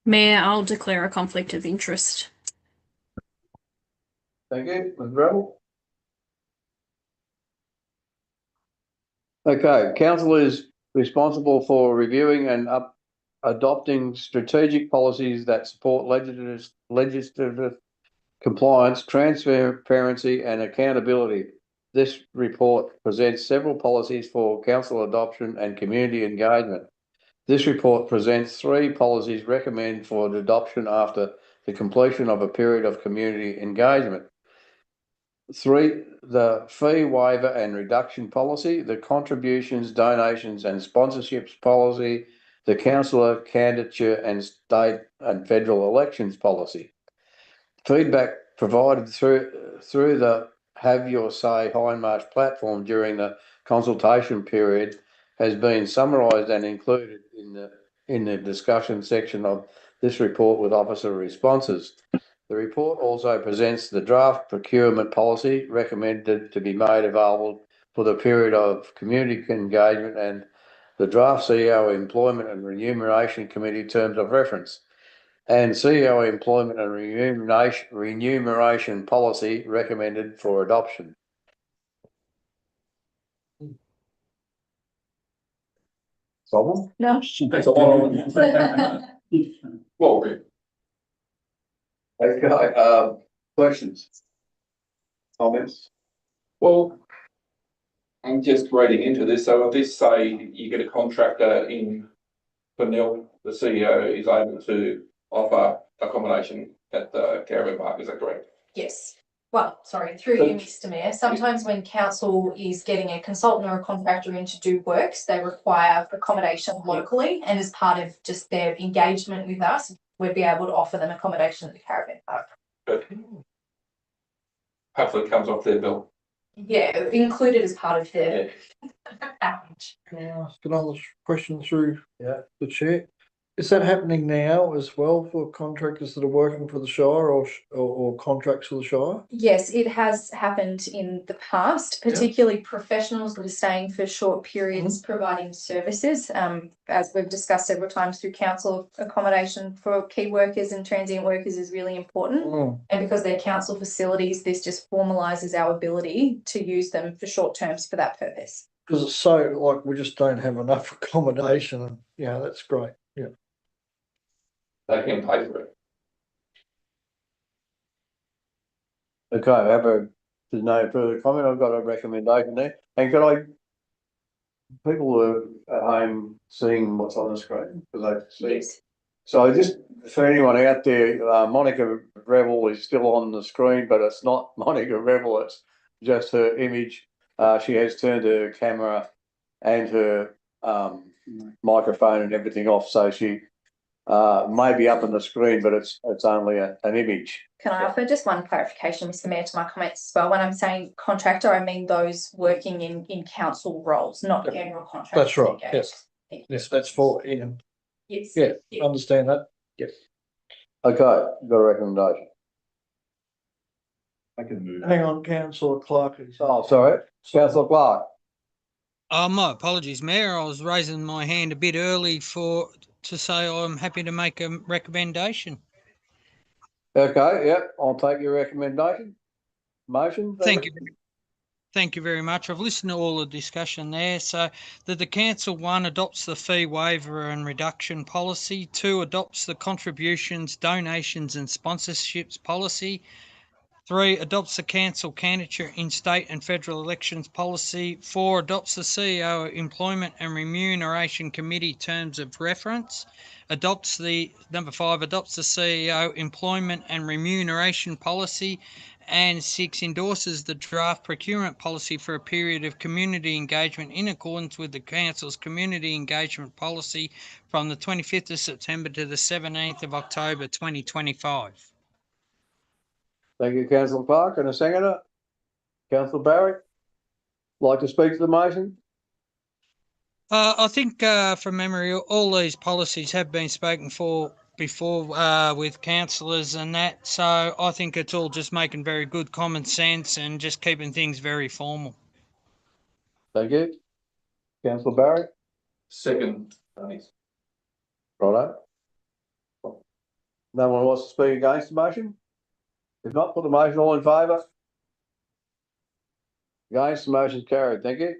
Mayor, I'll declare a conflict of interest. Thank you, Ms. Rebel. Okay, council is responsible for reviewing and adopting strategic policies that support legislative compliance, transparency and accountability. This report presents several policies for council adoption and community engagement. This report presents 3 policies recommended for adoption after the completion of a period of community engagement. 3, the fee waiver and reduction policy, the contributions, donations and sponsorships policy, the councillor candidature and state and federal elections policy. Feedback provided through the Have Your Say Hindmarsh platform during the consultation period has been summarised and included in the discussion section of this report with officer responses. The report also presents the draft procurement policy recommended to be made available for the period of community engagement and the draft CEO Employment and Remuneration Committee terms of reference and CEO Employment and Remuneration Policy recommended for adoption. Problem? No. That's a lot of. Well, Okay, questions? Comments? well, I'm just reading into this. So if this say you get a contractor in for Neil, the CEO is able to offer accommodation at the caravan park, is that correct? Yes. Well, sorry, through you, Mr. Mayor. Sometimes when council is getting a consultant or a contractor in to do works, they require accommodation locally, and as part of just their engagement with us, we'd be able to offer them accommodation at the caravan park. But hopefully it comes off their bill. Yeah, included as part of their package. Can I ask another question through the chair? Is that happening now as well for contractors that are working for the Shire or contracts for the Shire? Yes, it has happened in the past, particularly professionals that are staying for short periods providing services. As we've discussed several times through council, accommodation for key workers and transient workers is really important. And because they're council facilities, this just formalises our ability to use them for short terms for that purpose. Because it's so like we just don't have enough accommodation, and yeah, that's great. Yeah. They can pay for it. Okay, there's no further comment. I've got a recommendation there. And people who are at home seeing what's on the screen, because they see. Yes. So just for anyone out there, Monica Revel is still on the screen, but it's not Monica Revel, it's just her image. She has turned her camera and her microphone and everything off, so she may be up on the screen, but it's only an image. Can I offer just one clarification, Mr. Mayor, to my comments as well? When I'm saying contractor, I mean those working in council roles, not general contractors. That's right. Engaged. Yes, that's for Ian. Yes. Yeah, understand that. Yes. Okay, got a recommendation. I can move. Hang on, Councillor Clark. Oh, sorry, Councillor Clark. My apologies, Mayor. I was raising my hand a bit early to say I'm happy to make a recommendation. Okay, yeah, I'll take your recommendation. Motion. Thank you. Thank you very much. I've listened to all the discussion there. So that the council, 1, adopts the fee waiver and reduction policy, 2, adopts the contributions, donations and sponsorships policy, 3, adopts the council candidature in state and federal elections policy, 4, adopts the CEO Employment and Remuneration Committee terms of reference, adopts the 5, adopts the CEO Employment and Remuneration Policy, and 6, endorses the draft procurement policy for a period of community engagement in accordance with the council's community engagement policy from the 25th of September to the 17th of October 2025. Thank you, Councillor Clark. And a seconder, Councillor Barry. Like to speak to the motion? I think from memory, all these policies have been spoken for before with councillors and that. So I think it's all just making very good common sense and just keeping things very formal. Thank you. Councillor Barry. Second. Righto. No one wants to speak against the motion? If not, put the motion, all in favour? Against, the motion carried, thank you.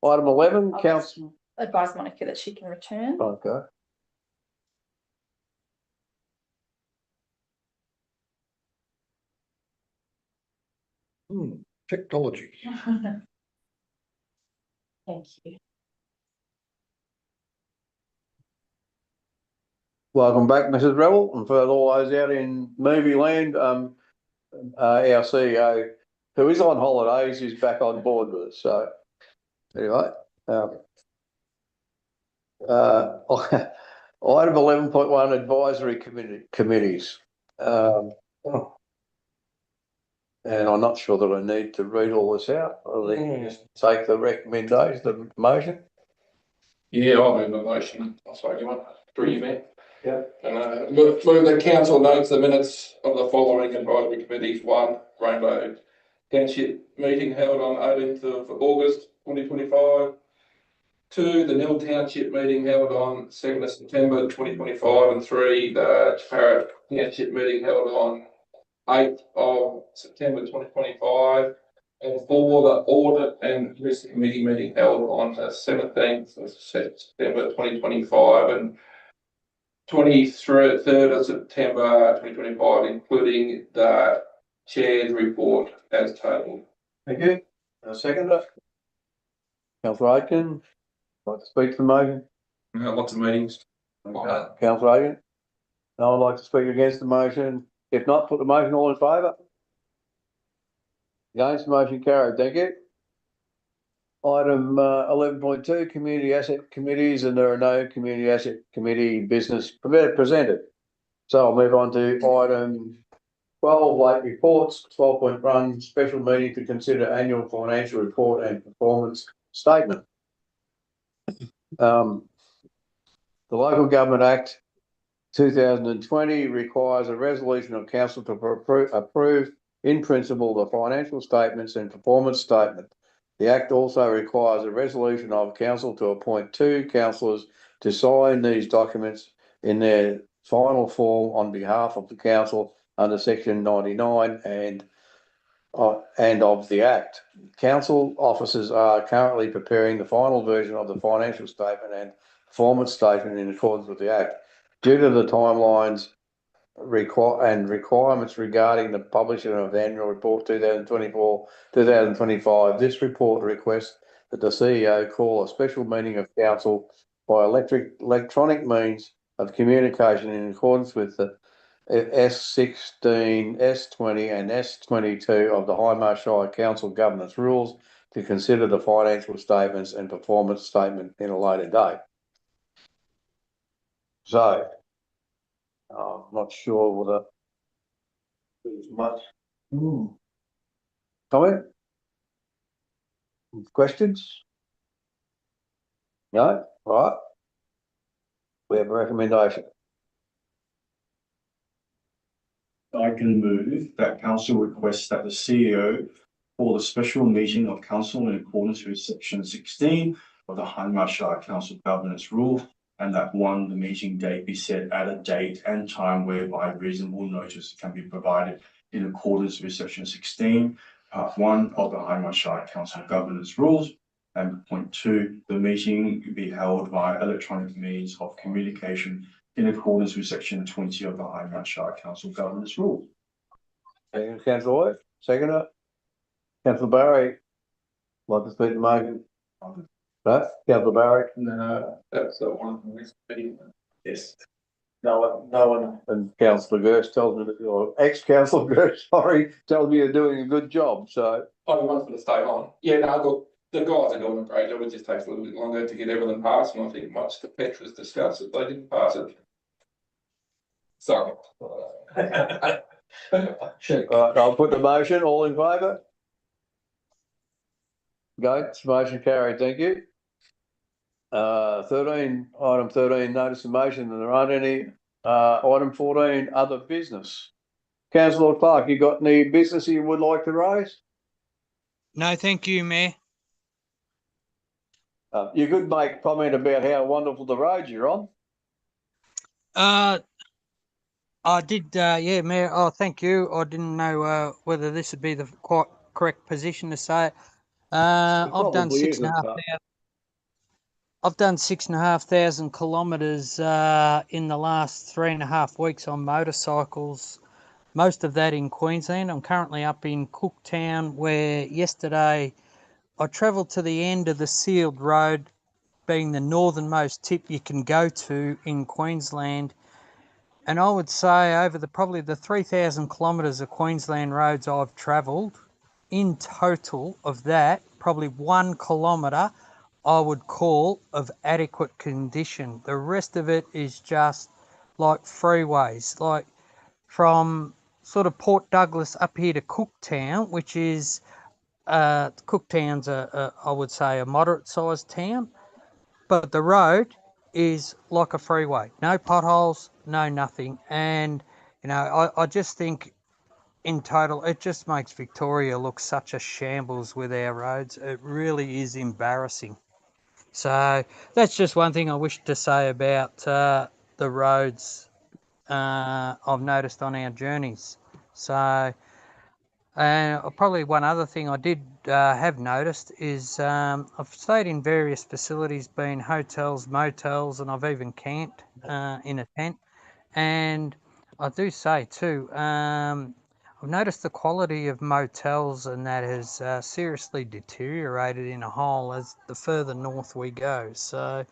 Item 11, I'll council, Advise Monica that she can return. okay. Technology. Thank you. Welcome back, Mrs. Rebel, and for all those out in movie land, our CEO, who is on holidays, is back on board with us, so anyway. Item 11.1 advisory committees. And I'm not sure that I need to read all this out. I'll just take the recommendation, the motion. Yeah, I'll move the motion. I'll sorry, you want through you, Matt? Yeah. And move the council notes the minutes of the following advisory committees. 1, Rainbow Township meeting held on 18th of August 2025. 2, the Nil Township meeting held on 2nd of September 2025. And 3, the Parrot Township meeting held on 8th of September 2025. And 4, the Audit and Risk Committee meeting held on the 17th of September 2025 and 23rd of September 2025, including the Chair's report as tabled. Thank you. Seconder. Councillor Aitken, like to speak to the motion? Lots of meetings. Councillor Aitken? No one like to speak against the motion? If not, put the motion, all in favour? Against, the motion carried, thank you. Item 11.2, community asset committees, and there are no community asset committee business presented. So I'll move on to item 12, late reports. 12.1, special meeting to consider annual financial report and performance statement. The Local Government Act 2020 requires a resolution of council to approve in principle the financial statements and performance statement. The Act also requires a resolution of council to appoint 2 councillors to sign these documents in their final form on behalf of the council under section 99 and of the Act. Council officers are currently preparing the final version of the financial statement and performance statement in accordance with the Act. Due to the timelines requirements regarding the publishing of annual report 2024-2025, this report requests that the CEO call a special meeting of council by electronic means of communication in accordance with the S16, S20 and S22 of the Hindmarsh Shire Council Governance Rules to consider the financial statements and performance statement in a later date. So, I'm not sure whether there's much comment? Questions? No? All right. We have a recommendation. I can move that council requests that the CEO call the special meeting of council in accordance with section 16 of the Hindmarsh Shire Council Governance Rule, and that 1, the meeting date be set at a date and time whereby reasonable notice can be provided in accordance with section 16, part 1 of the Hindmarsh Shire Council Governance Rules, and point 2, the meeting be held by electronic means of communication in accordance with section 20 of the Hindmarsh Shire Council Governance Rules. Thank you, Councillor White. Seconder. Councillor Barry. Like to speak to the motion? No? Councillor Barry? No, that's the one from this meeting. Yes. No one. And Councillor Gersh tells me that, or ex-Councillor Gersh, sorry, tells me you're doing a good job, so. I want to stay on. Yeah, no, look, the guys are doing a great job. It just takes a little bit longer to get everything passed, and I think much the Petra's discussed that they didn't pass it. Sorry. Right, I'll put the motion, all in favour? Against, motion carried, thank you. 13, item 13, notice of motion, and there aren't any. Item 14, other business. Councillor Clark, you got any business you would like to raise? No, thank you, Mayor. You could make a comment about how wonderful the roads you're on. I did, yeah, Mayor. Oh, thank you. I didn't know whether this would be the quite correct position to say it. I've done Probably isn't, but- I've done 6,500 kilometres in the last 3.5 weeks on motorcycles. Most of that in Queensland. I'm currently up in Cooktown, where yesterday I travelled to the end of the sealed road, being the northernmost tip you can go to in Queensland. And I would say over probably the 3,000 kilometres of Queensland roads I've travelled, in total of that, probably 1 kilometre I would call of adequate condition. The rest of it is just like freeways, like from sort of Port Douglas up here to Cooktown, which is Cooktown's I would say a moderate sized town, but the road is like a freeway, no potholes, no nothing. And you know, I just think in total it just makes Victoria look such a shambles with our roads. It really is embarrassing. So that's just one thing I wish to say about the roads I've noticed on our journeys. So, probably one other thing I did have noticed is I've stayed in various facilities, being hotels, motels, and I've even camped in a tent. And I do say too, I've noticed the quality of motels and that has seriously deteriorated in a whole as the further north we go. So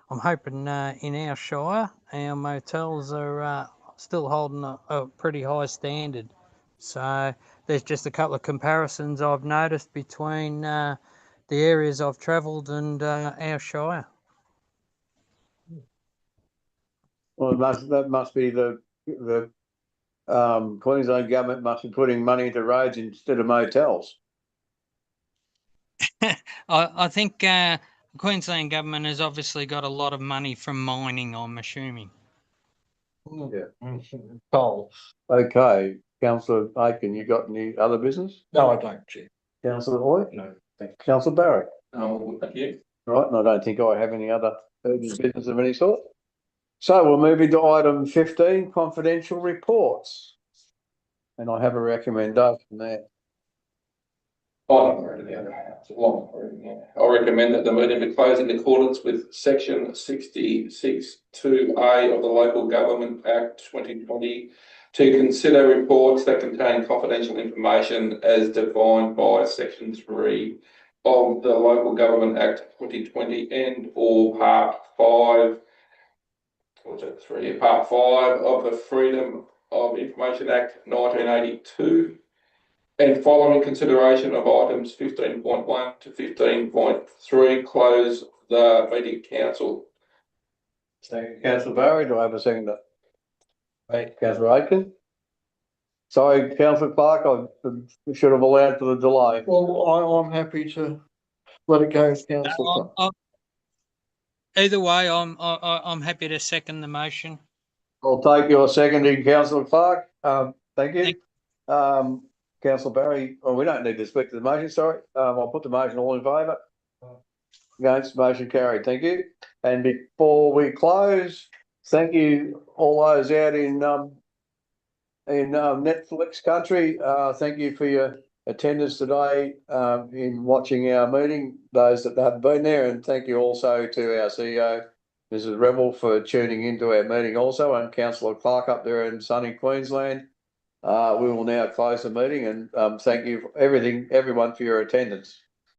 I'm hoping in our Shire, our motels are still holding a pretty high standard. So there's just a couple of comparisons I've noticed between the areas I've travelled and our Shire. Well, that must be the Queensland government must be putting money into roads instead of motels. I think the Queensland government has obviously got a lot of money from mining, I'm assuming. Yeah. Coal. Okay, Councillor Aiken, you got any other business? No, I don't, Chair. Councillor Hoy? No. Councillor Barry? Thank you. Right, and I don't think I have any other urgent business of any sort. So we'll move into item 15, confidential reports. And I have a recommendation there. I recommend that the meeting be closed in accordance with section 66(2)(a) of the Local Government Act 2020 to consider reports that contain confidential information as defined by section 3 of the Local Government Act 2020 and or part 5 of the Freedom of Information Act 1982. And following consideration of items 15.1 to 15.3, close the meeting, council. Thank you, Councillor Barry. Do I have a second? Right, Councillor Aiken. Sorry, Councillor Clark, I should have allowed for the delay. Well, I'm happy to let it go, Councillor. Either way, I'm happy to second the motion. I'll take your seconding, Councillor Clark. Thank you. Councillor Barry, we don't need to speak to the motion, sorry. I'll put the motion. All in favour? Against, motion carried. Thank you. And before we close, thank you all those out in Netflix country. Thank you for your attendance today in watching our meeting, those that haven't been there, and thank you also to our CEO, Mrs. Rebel, for tuning into our meeting also, and Councillor Clark up there in sunny Queensland. We will now close the meeting and thank you for everyone for your attendance.